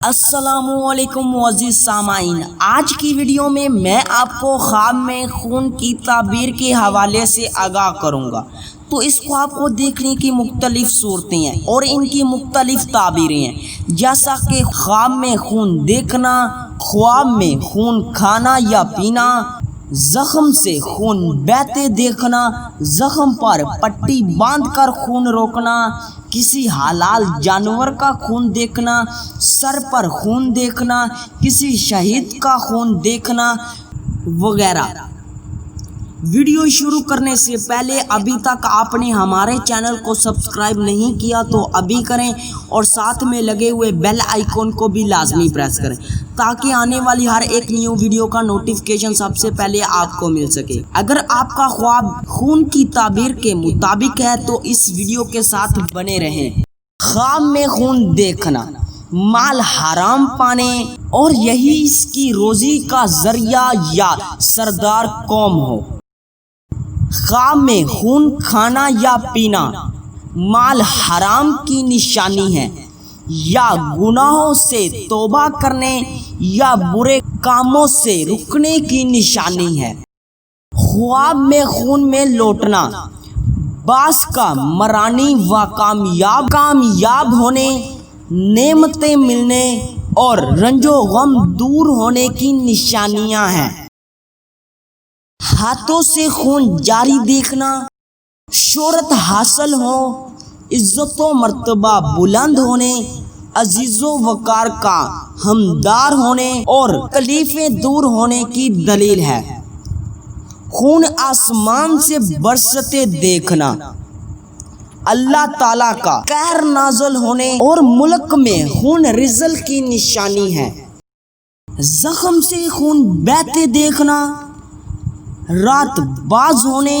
السلام علیکم معزز سامعین، آج کی ویڈیو میں آپ کو خواب میں خون کی تعبیر کے حوالے سے آگاہ کروں گا۔ تو اس خواب کو دیکھنے کی مختلف صورتیں ہیں اور ان کی مختلف تعبیریں ہیں، جیسا کہ خواب میں خون دیکھنا، خواب میں خون کھانا یا پینا، زخم سے خون بہتے دیکھنا، زخم پر پٹی باندھ کر خون روکنا، کسی حلال جانور کا خون دیکھنا، سر پر خون دیکھنا، کسی شہید کا خون دیکھنا وغیرہ۔ ویڈیو شروع کرنے سے پہلے ابھی تک آپ نے ہمارے چینل کو سبسکرائب نہیں کیا تو ابھی کریں اور ساتھ میں لگے ہوئے بیل آئیکن کو بھی لازمی پریس کریں تاکہ آنے والی ہر ایک نیو ویڈیو کا نوٹیفیکیشن سب سے پہلے آپ کو مل سکے۔ اگر آپ کا خواب خون کی تعبیر کے مطابق ہے تو اس ویڈیو کے ساتھ بنے رہیں۔ خواب میں خون دیکھنا، مال حرام پانے اور یہی اس کی روزی کا ذریعہ یا سردار قوم ہو۔ خواب میں خون کھانا یا پینا مال حرام کی نشانی ہے یا گناہوں سے توبہ کرنے یا برے کاموں سے رکنے کی نشانی ہے۔ خواب میں خون میں لوٹنا باس کا مرانی و کامیاب ہونے، نعمتیں ملنے اور رنج و غم دور ہونے کی نشانیاں ہیں۔ ہاتھوں سے خون جاری دیکھنا، شہرت حاصل ہو، عزت و مرتبہ بلند ہونے، عزیز و وقار کا ہمدار ہونے اور تکلیفیں دور ہونے کی دلیل ہے۔ خون آسمان سے برستے دیکھنا اللہ تعالیٰ کا قہر نازل ہونے اور ملک میں خون ریزل کی نشانی ہے۔ زخم سے خون بہتے دیکھنا، رات باز ہونے،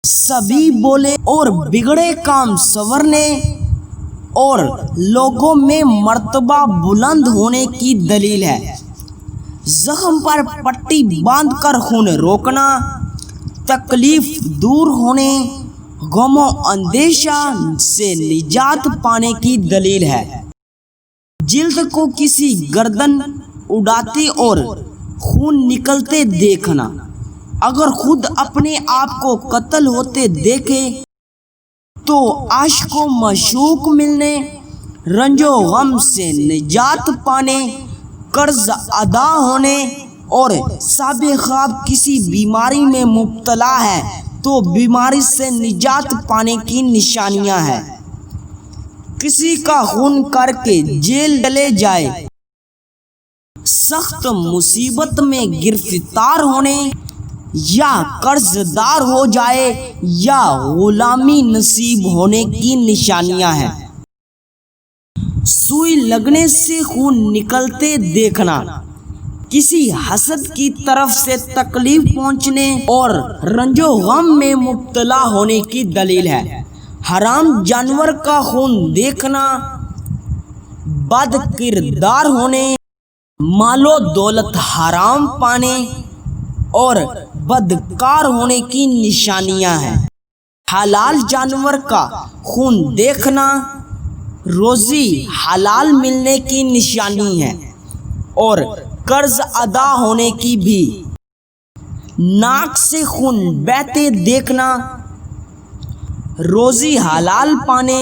سبھی بولے اور بگڑے کام سنورنے اور لوگوں میں مرتبہ بلند ہونے کی دلیل ہے۔ زخم پر پٹی باندھ کر خون روکنا، تکلیف دور ہونے، غم و اندیشہ سے نجات پانے کی دلیل ہے۔ جلد کو کسی گردن اڑاتے اور خون نکلتے دیکھنا، اگر خود اپنے آپ کو قتل ہوتے دیکھے تو عاشق و معشوق ملنے، رنج و غم سے نجات پانے، قرض ادا ہونے اور صاحب خواب کسی بیماری میں مبتلا ہے تو بیماری سے نجات پانے کی نشانیاں ہیں۔ کسی کا خون کر کے جیل ڈلے جائے، سخت مصیبت میں گرفتار ہونے یا قرض دار ہو جائے یا غلامی نصیب ہونے کی نشانیاں ہیں۔ سوئی لگنے سے خون نکلتے دیکھنا، کسی حسد کی طرف سے تکلیف پہنچنے اور رنج و غم میں مبتلا ہونے کی دلیل ہے۔ حرام جانور کا خون دیکھنا، بد کردار ہونے، مال و دولت حرام پانے اور بدکار ہونے کی نشانیاں ہیں۔ حلال جانور کا خون دیکھنا روزی حلال ملنے کی نشانی ہے اور قرض ادا ہونے کی بھی۔ ناک سے خون بہتے دیکھنا روزی حلال پانے،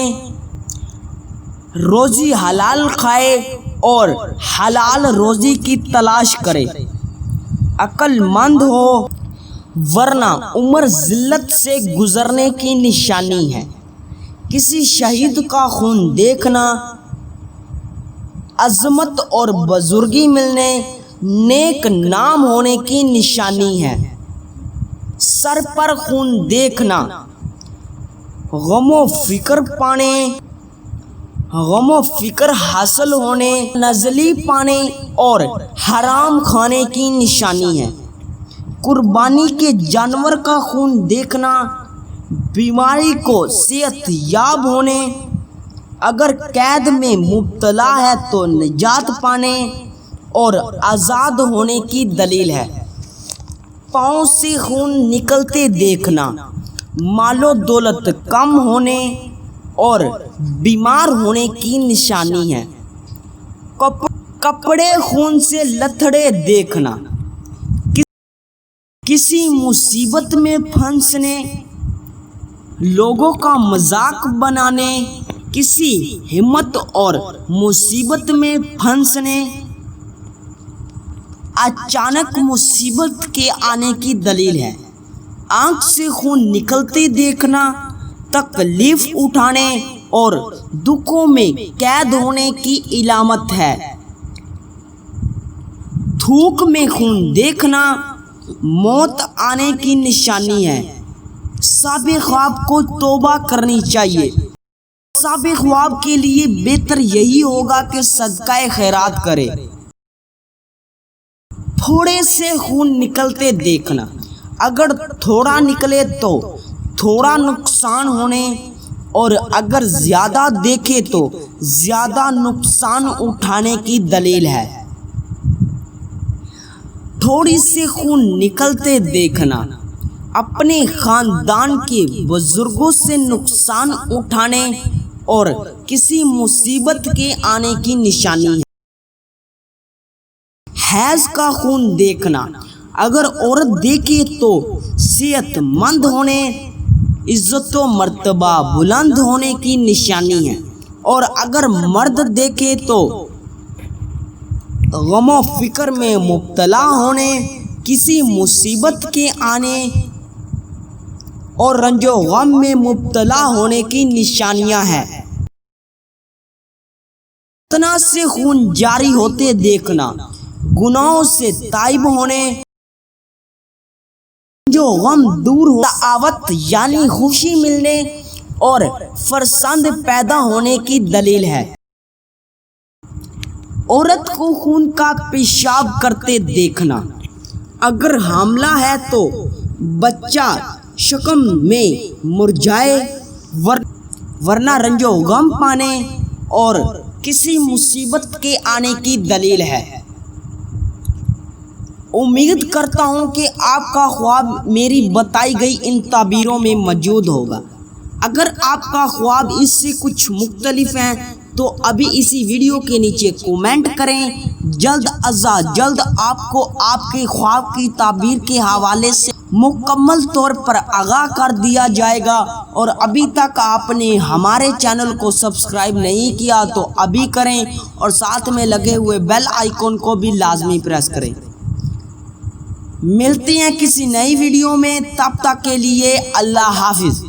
روزی حلال کھائے اور حلال روزی کی تلاش کرے، عقل مند ہو ورنہ عمر ذلت سے گزرنے کی نشانی ہے۔ کسی شہید کا خون دیکھنا عظمت اور بزرگی ملنے، نیک نام ہونے کی نشانی ہے۔ سر پر خون دیکھنا غم و فکر پانے، غم و فکر حاصل ہونے، نزلی پانے اور حرام کھانے کی نشانی ہے۔ قربانی کے جانور کا خون دیکھنا بیماری کو صحت یاب ہونے، اگر قید میں مبتلا ہے تو نجات پانے اور آزاد ہونے کی دلیل ہے۔ پاؤں سے خون نکلتے دیکھنا مال و دولت کم ہونے اور بیمار ہونے کی نشانی ہے۔ کپڑے خون سے لتھڑے دیکھنا، کسی مصیبت میں پھنسنے، لوگوں کا مذاق بنانے، کسی ہمت اور مصیبت میں پھنسنے، اچانک مصیبت کے آنے کی دلیل ہے۔ آنکھ سے خون نکلتے دیکھنا تکلیف اٹھانے اور دکھوں میں قید ہونے کی علامت ہے۔ تھوک میں خون دیکھنا موت آنے کی نشانی ہے۔ صاحب خواب کو توبہ کرنی چاہیے۔ صاحب خواب کے لیے بہتر یہی ہوگا کہ صدقہ خیرات کرے۔ تھوڑے سے خون نکلتے دیکھنا، اگر تھوڑا نکلے تو تھوڑا نقصان ہونے، اور اگر زیادہ دیکھے تو زیادہ نقصان اٹھانے کی دلیل ہے۔ تھوڑی سے خون نکلتے دیکھنا اپنے خاندان کے بزرگوں سے نقصان اٹھانے اور کسی مصیبت کے آنے کی نشانی ہے۔ حیض کا خون دیکھنا اگر عورت دیکھے تو صحت مند ہونے، عزت و مرتبہ بلند ہونے کی نشانی ہے، اور اگر مرد دیکھے تو غم و فکر میں مبتلا ہونے، کسی مصیبت کے آنے اور رنج و غم میں مبتلا ہونے کی نشانیاں ہیں۔ تنا سے خون جاری ہوتے دیکھنا گناہوں سے تائب ہونے، جو غم دور ہو، دعوت یعنی خوشی ملنے اور فرزند پیدا ہونے کی دلیل ہے۔ عورت کو خون کا پیشاب کرتے دیکھنا اگر حاملہ ہے تو بچہ شکم میں مرجھائے، ورنہ رنج و غم پانے اور کسی مصیبت کے آنے کی دلیل ہے۔ امید کرتا ہوں کہ آپ کا خواب میری بتائی گئی ان تعبیروں میں موجود ہوگا۔ اگر آپ کا خواب اس سے کچھ مختلف ہیں تو ابھی اسی ویڈیو کے نیچے کومنٹ کریں۔ جلد از جلد آپ کو آپ کے خواب کی تعبیر کے حوالے سے مکمل طور پر آگاہ کر دیا جائے گا، اور ابھی تک آپ نے ہمارے چینل کو سبسکرائب نہیں کیا تو ابھی کریں، اور ساتھ میں لگے ہوئے بیل آئیکن کو بھی لازمی پریس کریں۔ ملتے ہیں کسی نئی ویڈیو میں، تب تک کے لیے اللہ حافظ۔